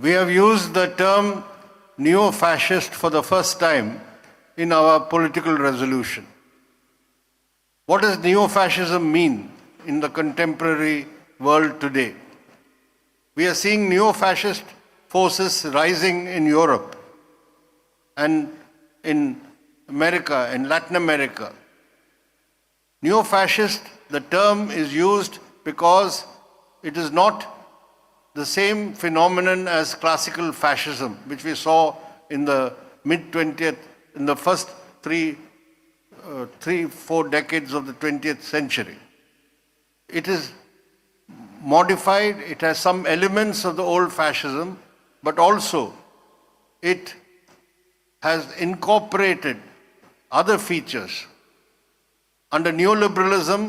We have used the term neo-fascist for the first time in our political resolution. What does neo-fascism mean in the contemporary world today? We are seeing neo-fascist forces rising in Europe and in America, in Latin America. Neo-fascist, the term is used because it is not the same phenomenon as classical fascism, which we saw in the mid-20th, in the first four decades of the 20th century. It is modified, it has some elements of the old fascism, but also it has incorporated other features. Under neoliberalism,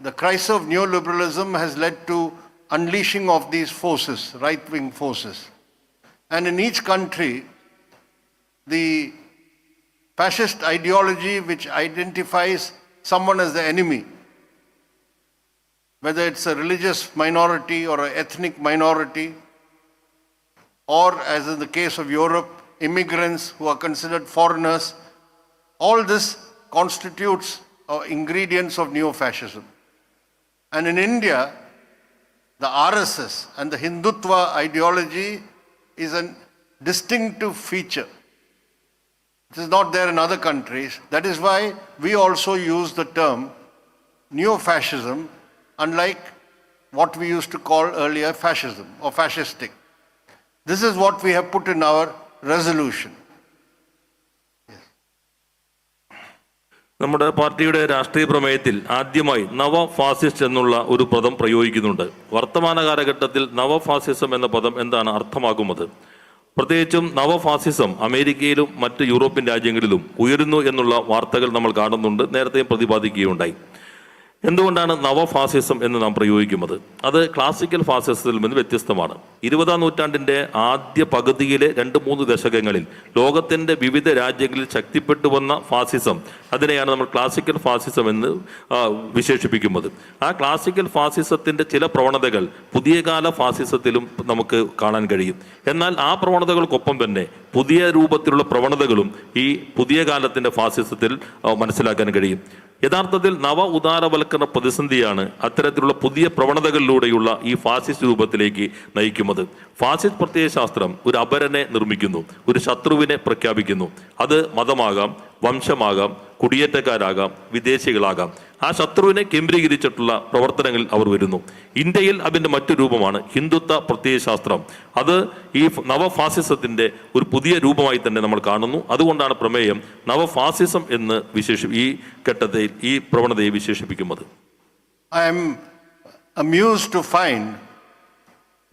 the crisis of neoliberalism has led to unleashing of these forces, right-wing forces. And in each country, the fascist ideology which identifies someone as the enemy, whether it's a religious minority or an ethnic minority, or as in the case of Europe, immigrants who are considered foreigners, all this constitutes ingredients of neo-fascism. And in India, the RSS and the Hindutva ideology is a distinctive feature. It is not there in other countries. That is why we also use the term neo-fascism, unlike what we used to call earlier fascism or fascistic. This is what we have put in our resolution. നമ്മുടെ പാർട്ടിയുടെ രാഷ്ട്രീയ പ്രമേയത്തിൽ ആദ്യമായി നവ fascist എന്നുള്ള ഒരു പദം പ്രയോഗിക്കുന്നുണ്ട്. വർത്തമാന കാലഘട്ടത്തിൽ നവ ഫാസിസം എന്ന പദം എന്താണ് അർത്ഥമാകുന്നത്? പ്രത്യേകിച്ചും നവ ഫാസിസം അമേരിക്കയിലും മറ്റ് യൂറോപ്യൻ രാജ്യങ്ങളിലും ഉയരുന്നു എന്നുള്ള വാർത്തകൾ നമ്മൾ കാണുന്നുണ്ട്. നേരത്തെയും പ്രതിപാദിക്കുകയുണ്ടായി. എന്തുകൊണ്ടാണ് നവ ഫാസിസം എന്ന് നാം പ്രയോഗിക്കുന്നത്? അത് ക്ലാസിക്കൽ ഫാസിസത്തിൽ നിന്ന് വ്യത്യസ്തമാണ്. 20-ാം നൂറ്റാണ്ടിൻ്റെ ആദ്യ പകുതിയിലെ 2-3 ദശകങ്ങളിൽ ലോകത്തിൻ്റെ വിവിധ രാജ്യങ്ങളിൽ ശക്തിപ്പെട്ടു വന്ന ഫാസിസം, അതിനെയാണ് നമ്മൾ ക്ലാസിക്കൽ ഫാസിസം എന്ന് വിശേഷിപ്പിക്കുന്നത്. ആ ക്ലാസിക്കൽ ഫാസിസത്തിൻ്റെ ചില പ്രവണതകൾ പുതിയ കാല ഫാസിസത്തിലും നമുക്ക് കാണാൻ കഴിയും. എന്നാൽ ആ പ്രവണതകൾക്കൊപ്പം തന്നെ പുതിയ രൂപത്തിലുള്ള പ്രവണതകളും ഈ പുതിയ കാലത്തിൻ്റെ ഫാസിസത്തിൽ മനസ്സിലാക്കാൻ കഴിയും. യഥാർത്ഥത്തിൽ നവ ഉദാരവൽക്കരണ പ്രതിസന്ധിയാണ് അത്തരത്തിലുള്ള പുതിയ പ്രവണതകളിലൂടെയുള്ള ഈ ഫാസിസ്റ്റ് രൂപത്തിലേക്ക് നയിക്കുന്നത്. ഫാസിസ്റ്റ് പ്രത്യയശാസ്ത്രം ഒരു അപരനെ നിർമ്മിക്കുന്നു, ഒരു ശത്രുവിനെ പ്രഖ്യാപിക്കുന്നു. അത് മതമാകാം, വംശമാകാം, കുടിയേറ്റക്കാരാകാം, വിദേശികളാകാം. ആ ശത്രുവിനെ കേന്ദ്രീകരിച്ചിട്ടുള്ള പ്രവർത്തനങ്ങളിൽ അവർ വരുന്നു. ഇന്ത്യയിൽ അതിൻ്റെ മറ്റു രൂപമാണ് ഹിന്ദുത്വ പ്രത്യയശാസ്ത്രം. അത് ഈ നവഫാസിസത്തിൻ്റെ ഒരു പുതിയ രൂപമായി തന്നെ നമ്മൾ കാണുന്നു. അതുകൊണ്ടാണ് പ്രമേയം നവഫാസിസം എന്ന് ഈ ഘട്ടത്തിൽ ഈ പ്രവണതയെ വിശേഷിപ്പിക്കുന്നത്. I am amused to find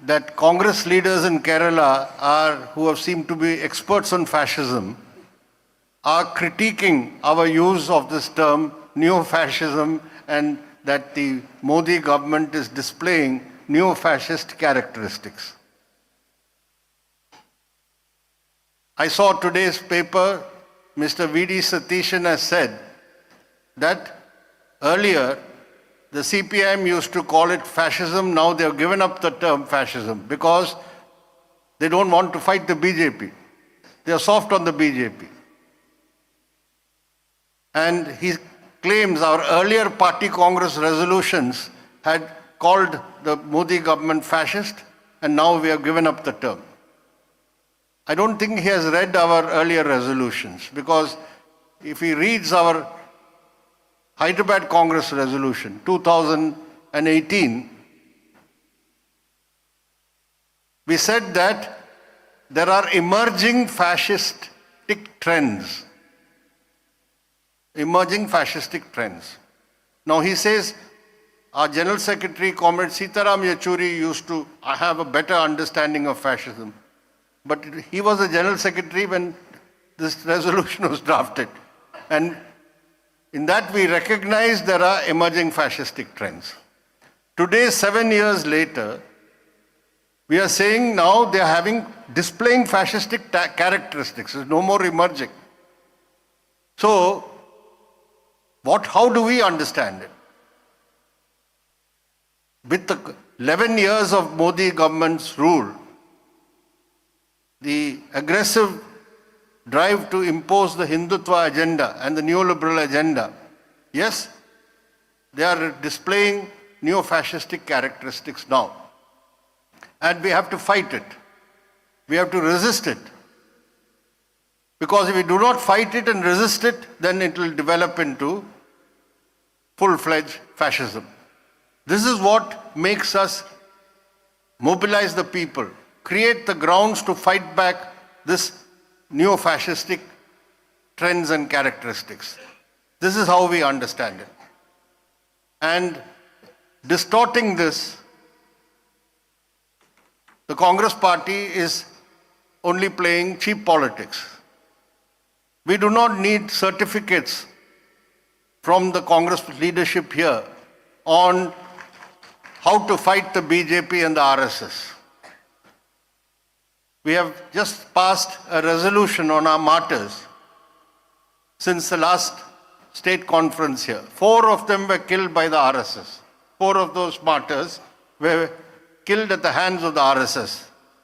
that Congress leaders in Kerala who have seemed to be experts on fascism are critiquing our use of this term neo-fascism, and that the Modi government is displaying neo-fascist characteristics. I saw today's paper, Mr. V.D. Satishan has said that earlier the CPM used to call it fascism. Now they have given up the term fascism because they don't want to fight the BJP. They are soft on the BJP. And he claims our earlier party Congress resolutions had called the Modi government fascist, and now we have given up the term. I don't think he has read our earlier resolutions, because if he reads our Hyderabad Congress resolution 2018, we said that there are emerging fascistic trends. Now he says our General Secretary, Comrade Sitaram Yechuri, used to have a better understanding of fascism. But he was the General Secretary when this resolution was drafted. And in that we recognize there are emerging fascistic trends. Today, 7 years later, we are saying now they are displaying fascistic characteristics. There's no more emerging. So, how do we understand it? With the 11 years of Modi government's rule, the aggressive drive to impose the Hindutva agenda and the neoliberal agenda, yes, they are displaying neo-fascistic characteristics now. And we have to fight it. We have to resist it. Because if we do not fight it and resist it, then it will develop into full-fledged fascism. This is what makes us mobilize the people, create the grounds to fight back this neo-fascistic trends and characteristics. This is how we understand it. And distorting this, the Congress party is only playing cheap politics. We do not need certificates from the Congress leadership here on how to fight the BJP and the RSS. We have just passed a resolution on our martyrs since the last state conference here. 4 of them were killed by the RSS. 4 of those martyrs were killed at the hands of the RSS.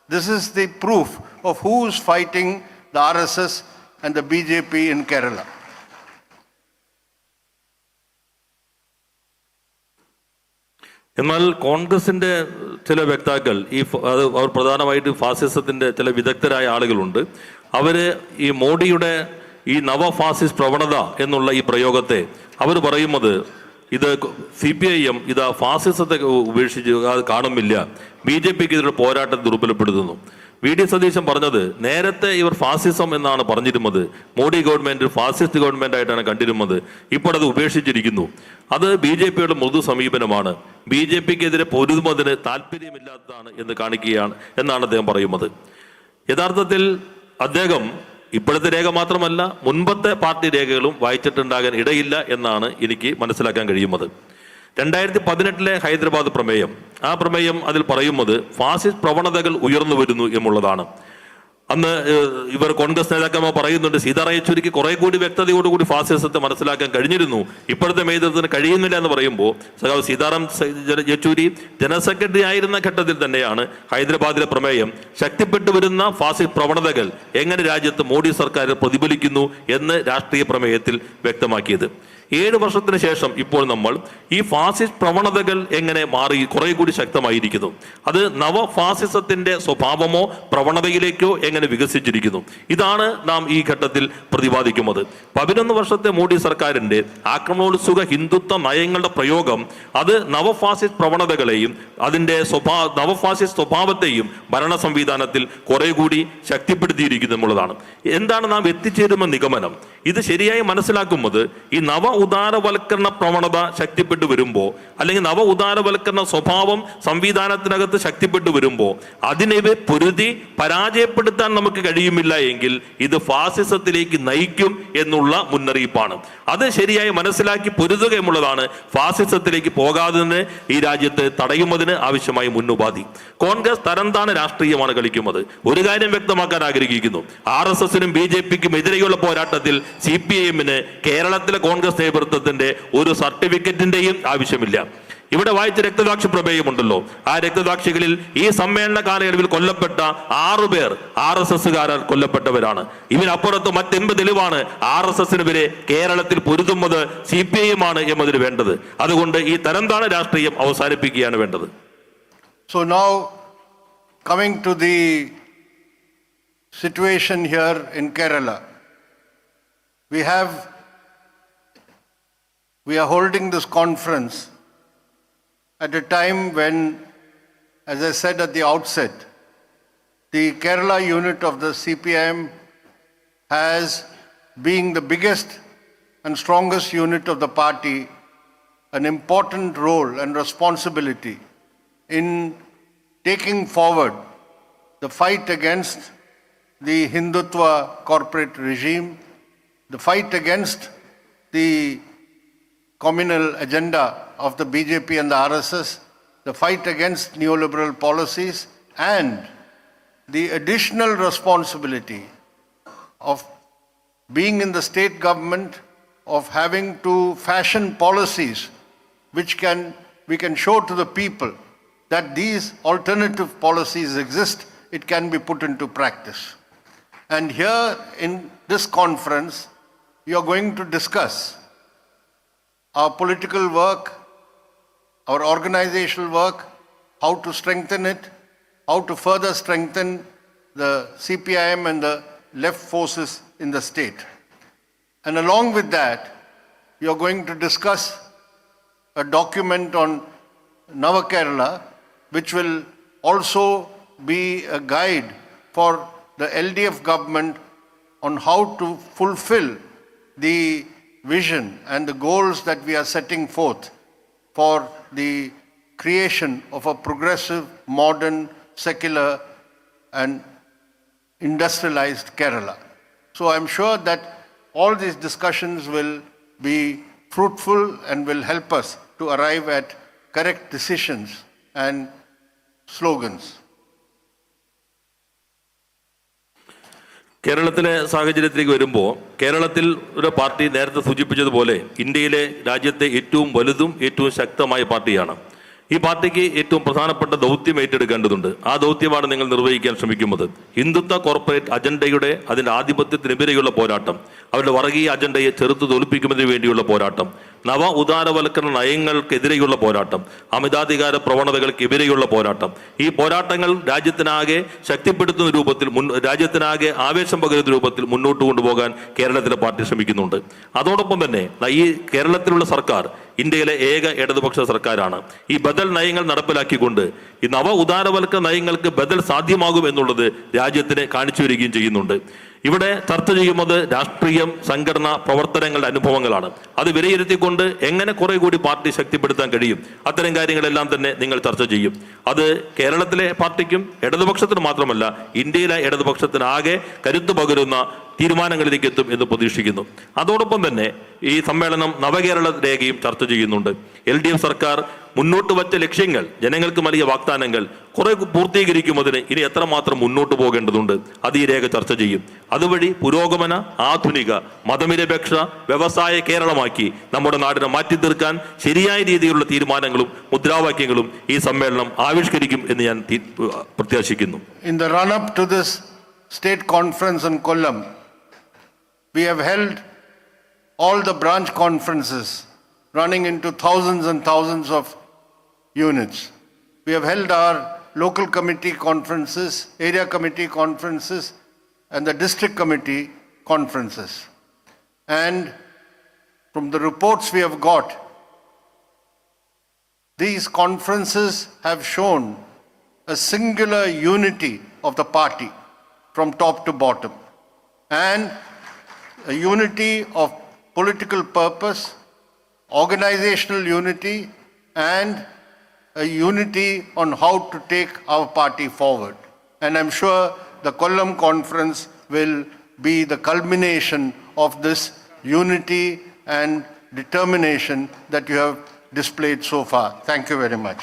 This is the proof of who is fighting the RSS and the BJP in Kerala. എന്നാൽ കോൺഗ്രസിന്റെ ചില വക്താക്കൾ അവർ പ്രധാനമായിട്ട് ഫാസിസത്തിന്റെ ചില വിദഗ്ധരായ ആളുകളുണ്ട്. അവര് ഈ മോഡിയുടെ ഈ നവ ഫാസിസ്റ്റ് പ്രവണത എന്നുള്ള ഈ പ്രയോഗത്തെ അവർ പറയുന്നത് ഇത് CPIM ഇത് ഫാസിസത്തെ ഉപേക്ഷിച്ച് അത് കാണുന്നില്ല, BJPക്ക് ഇതിലുള്ള പോരാട്ടം ദുർബലപ്പെടുത്തുന്നു. VD സതീശൻ പറഞ്ഞത് നേരത്തെ ഇവർ ഫാസിസം എന്നാണ് പറഞ്ഞിരുന്നത്, മോഡി ഗവൺമെന്റ് ഫാസിസ്റ്റ് ഗവൺമെന്റ് ആയിട്ടാണ് കണ്ടിരുന്നത്, ഇപ്പോൾ അത് ഉപേക്ഷിച്ചിരിക്കുന്നു. അത് BJPയുടെ മൃദു സമീപനമാണ്, BJPക്കെതിരെ പൊരുതുന്നതിന് താല്പര്യമില്ലാത്തതാണ് എന്ന് കാണിക്കുകയാണ് എന്നാണ് അദ്ദേഹം പറയുന്നത്. യഥാർത്ഥത്തിൽ അദ്ദേഹം ഇപ്പോഴത്തെ രേഖ മാത്രമല്ല മുൻപത്തെ പാർട്ടി രേഖകളും വായിച്ചിട്ടുണ്ടാകാൻ ഇടയില്ല എന്നാണ് എനിക്ക് മനസ്സിലാക്കാൻ കഴിയുന്നത്. 2018 ഹൈദരാബാദ് പ്രമേയം, ആ പ്രമേയം അതിൽ പറയുന്നത് ഫാസിസ്റ്റ് പ്രവണതകൾ ഉയർന്നു വരുന്നു എന്നുള്ളതാണ്. അന്ന് ഇവർ കോൺഗ്രസ് നേതാക്കന്മാർ പറയുന്നുണ്ട് സീതാറാം യെച്ചൂരിക്ക് കുറെ കൂടി വ്യക്തതയോടുകൂടി ഫാസിസത്തെ മനസ്സിലാക്കാൻ കഴിഞ്ഞിരുന്നു, ഇപ്പോഴത്തെ നേതൃത്വത്തിന് കഴിയുന്നില്ല എന്ന് പറയുമ്പോൾ സഖാവ് സീതാറാം യെച്ചൂരി ജനറൽ സെക്രട്ടറി ആയിരുന്ന ഘട്ടത്തിൽ തന്നെയാണ് ഹൈദരാബാദിലെ പ്രമേയം ശക്തിപ്പെട്ടു വരുന്ന ഫാസിസ്റ്റ് പ്രവണതകൾ എങ്ങനെ രാജ്യത്ത് മോഡി സർക്കാർ പ്രതിഫലിക്കുന്നു എന്ന് രാഷ്ട്രീയ പ്രമേയത്തിൽ വ്യക്തമാക്കിയത്. 7 വർഷത്തിന് ശേഷം ഇപ്പോൾ നമ്മൾ ഈ ഫാസിസ്റ്റ് പ്രവണതകൾ എങ്ങനെ മാറി കുറെ കൂടി ശക്തമായിരിക്കുന്നു, അത് നവ ഫാസിസത്തിന്റെ സ്വഭാവമോ പ്രവണതയിലേക്കോ എങ്ങനെ വികസിച്ചിരിക്കുന്നു, ഇതാണ് നാം ഈ ഘട്ടത്തിൽ പ്രതിപാദിക്കുന്നത്. 11 വർഷത്തെ മോഡി സർക്കാരിന്റെ ആക്രമണോത്സുക ഹിന്ദുത്വ നയങ്ങളുടെ പ്രയോഗം അത് നവഫാസിസ്റ്റ് പ്രവണതകളെയും അതിന്റെ നവഫാസിസ്റ്റ് സ്വഭാവത്തെയും ഭരണ സംവിധാനത്തിൽ കുറെ കൂടി ശക്തിപ്പെടുത്തിയിരിക്കുന്നു എന്നുള്ളതാണ്. എന്താണ് നാം എത്തിച്ചേരുന്ന നിഗമനം? ഇത് ശരിയായി മനസ്സിലാക്കുന്നത് ഈ നവ ഉദാരവൽക്കരണ പ്രവണത ശക്തിപ്പെട്ടു വരുമ്പോൾ അല്ലെങ്കിൽ നവ ഉദാരവൽക്കരണ സ്വഭാവം സംവിധാനത്തിനകത്ത് ശക്തിപ്പെട്ടു വരുമ്പോൾ അതിനെ പൊരുതി പരാജയപ്പെടുത്താൻ നമുക്ക് കഴിയുമില്ല എങ്കിൽ ഇത് ഫാസിസത്തിലേക്ക് നയിക്കും എന്നുള്ള മുന്നറിയിപ്പാണ്. അത് ശരിയായി മനസ്സിലാക്കി പൊരുതുക എന്നുള്ളതാണ് ഫാസിസത്തിലേക്ക് പോകാതെ ഈ രാജ്യത്ത് തടയുന്നതിന് ആവശ്യമായ മുന്നുപാധി. കോൺഗ്രസ് തരംതാണ രാഷ്ട്രീയമാണ് കളിക്കുന്നത്. ഒരു കാര്യം വ്യക്തമാക്കാൻ ആഗ്രഹിക്കുന്നു, RSSനും BJPക്കും എതിരെയുള്ള പോരാട്ടത്തിൽ CPIMന് കേരളത്തിലെ കോൺഗ്രസ് നേതൃത്വത്തിന്റെ ഒരു സർട്ടിഫിക്കറ്റിന്റെയും ആവശ്യമില്ല. ഇവിടെ വായിച്ച രക്തസാക്ഷി പ്രമേയമുണ്ടല്ലോ, ആ രക്തസാക്ഷികളിൽ ഈ സമ്മേളന കാലയളവിൽ കൊല്ലപ്പെട്ട 6 പേർ RSSകാരാൽ കൊല്ലപ്പെട്ടവരാണ്. ഇതിനപ്പുറത്ത് മറ്റെന്ത് തെളിവാണ് RSSനെതിരെ കേരളത്തിൽ പൊരുതുന്നത് CPIM ആണ് എന്നതിന് വേണ്ടത്? അതുകൊണ്ട് ഈ തരംതാണ രാഷ്ട്രീയം അവസാനിപ്പിക്കുകയാണ് വേണ്ടത്. So now coming to the situation here in Kerala, we are holding this conference at a time when, as I said at the outset, the Kerala unit of the CPM has, being the biggest and strongest unit of the party, an important role and responsibility in taking forward the fight against the Hindutva corporate regime, the fight against the communal agenda of the BJP and the RSS, the fight against neoliberal policies, and the additional responsibility of being in the state government, of having to fashion policies which we can show to the people that these alternative policies exist, it can be put into practice. And here in this conference, you are going to discuss our political work, our organizational work, how to strengthen it, how to further strengthen the CPIM and the left forces in the state. And along with that, you are going to discuss a document on Nava Kerala, which will also be a guide for the LDF government on how to fulfill the vision and the goals that we are setting forth for the creation of a progressive, modern, secular and industrialized Kerala. So I'm sure that all these discussions will be fruitful and will help us to arrive at correct decisions and slogans. കേരളത്തിലെ സാഹചര്യത്തിലേക്ക് വരുമ്പോൾ കേരളത്തിൽ ഒരു party നേരത്തെ സൂചിപ്പിച്ചതുപോലെ ഇന്ത്യയിലെ രാജ്യത്തെ ഏറ്റവും വലുതും ഏറ്റവും ശക്തമായ പാർട്ടിയാണ്. ഈ പാർട്ടിക്ക് ഏറ്റവും പ്രധാനപ്പെട്ട ദൗത്യം ഏറ്റെടുക്കേണ്ടതുണ്ട്. ആ ദൗത്യമാണ് നിങ്ങൾ നിർവഹിക്കാൻ ശ്രമിക്കുന്നത്. ഹിന്ദുത്വ കോർപ്പറേറ്റ് അജണ്ടയുടെ അതിൻ്റെ ആധിപത്യത്തിനെതിരെയുള്ള പോരാട്ടം, അവരുടെ വർഗീയ അജണ്ടയെ ചെറുത്തു തോൽപ്പിക്കുന്നതിന് വേണ്ടിയുള്ള പോരാട്ടം, നവ ഉദാരവൽക്കരണ നയങ്ങൾക്കെതിരെയുള്ള പോരാട്ടം, അമിതാധികാര പ്രവണതകൾക്കെതിരെയുള്ള പോരാട്ടം, ഈ പോരാട്ടങ്ങൾ രാജ്യത്തിനാകെ ശക്തിപ്പെടുത്തുന്ന രൂപത്തിൽ രാജ്യത്തിനാകെ ആവേശം പകരുന്ന രൂപത്തിൽ മുന്നോട്ട് കൊണ്ടുപോകാൻ കേരളത്തിലെ പാർട്ടി ശ്രമിക്കുന്നുണ്ട്. അതോടൊപ്പം തന്നെ ഈ കേരളത്തിലുള്ള സർക്കാർ ഇന്ത്യയിലെ ഏക ഇടതുപക്ഷ സർക്കാരാണ്. ഈ ബദൽ നയങ്ങൾ നടപ്പിലാക്കിക്കൊണ്ട് ഈ നവ ഉദാരവൽക്കരണ നയങ്ങൾക്ക് ബദൽ സാധ്യമാകും എന്നുള്ളത് രാജ്യത്തിന് കാണിച്ചു വരികയും ചെയ്യുന്നുണ്ട്. ഇവിടെ ചർച്ച ചെയ്യുന്നത് രാഷ്ട്രീയം, സംഘടന, പ്രവർത്തനങ്ങളുടെ അനുഭവങ്ങളാണ്. അത് വിലയിരുത്തിക്കൊണ്ട് എങ്ങനെ കുറെ കൂടി പാർട്ടി ശക്തിപ്പെടുത്താൻ കഴിയും, അത്തരം കാര്യങ്ങളെല്ലാം തന്നെ നിങ്ങൾ ചർച്ച ചെയ്യും. അത് കേരളത്തിലെ പാർട്ടിക്കും ഇടതുപക്ഷത്തിന് മാത്രമല്ല ഇന്ത്യയിലെ ഇടതുപക്ഷത്തിനാകെ കരുത്തു പകരുന്ന തീരുമാനങ്ങളിലേക്ക് എത്തും എന്ന് പ്രതീക്ഷിക്കുന്നു. അതോടൊപ്പം തന്നെ ഈ സമ്മേളനം നവകേരള രേഖയും ചർച്ച ചെയ്യുന്നുണ്ട്. LDF സർക്കാർ മുന്നോട്ട് വച്ച ലക്ഷ്യങ്ങൾ, ജനങ്ങൾക്ക് വലിയ വാഗ്ദാനങ്ങൾ കുറെ പൂർത്തീകരിക്കുന്നതിന് ഇനി എത്രമാത്രം മുന്നോട്ട് പോകേണ്ടതുണ്ട്, അത് ഈ രേഖ ചർച്ച ചെയ്യും. അതുവഴി പുരോഗമന, ആധുനിക, മതനിരപേക്ഷ, വ്യവസായ കേരളമാക്കി നമ്മുടെ നാടിനെ മാറ്റി തീർക്കാൻ ശരിയായ രീതിയിലുള്ള തീരുമാനങ്ങളും മുദ്രാവാക്യങ്ങളും ഈ സമ്മേളനം ആവിഷ്കരിക്കും എന്ന് ഞാൻ പ്രത്യാശിക്കുന്നു. In the run-up to this state conference in Kollam, we have held all the branch conferences running into thousands and thousands of units. We have held our local committee conferences, area committee conferences, and the district committee conferences. And from the reports we have got, these conferences have shown a singular unity of the party from top to bottom, and a unity of political purpose, organizational unity, and a unity on how to take our party forward. And I'm sure the Kollam conference will be the culmination of this unity and determination that you have displayed so far. Thank you very much.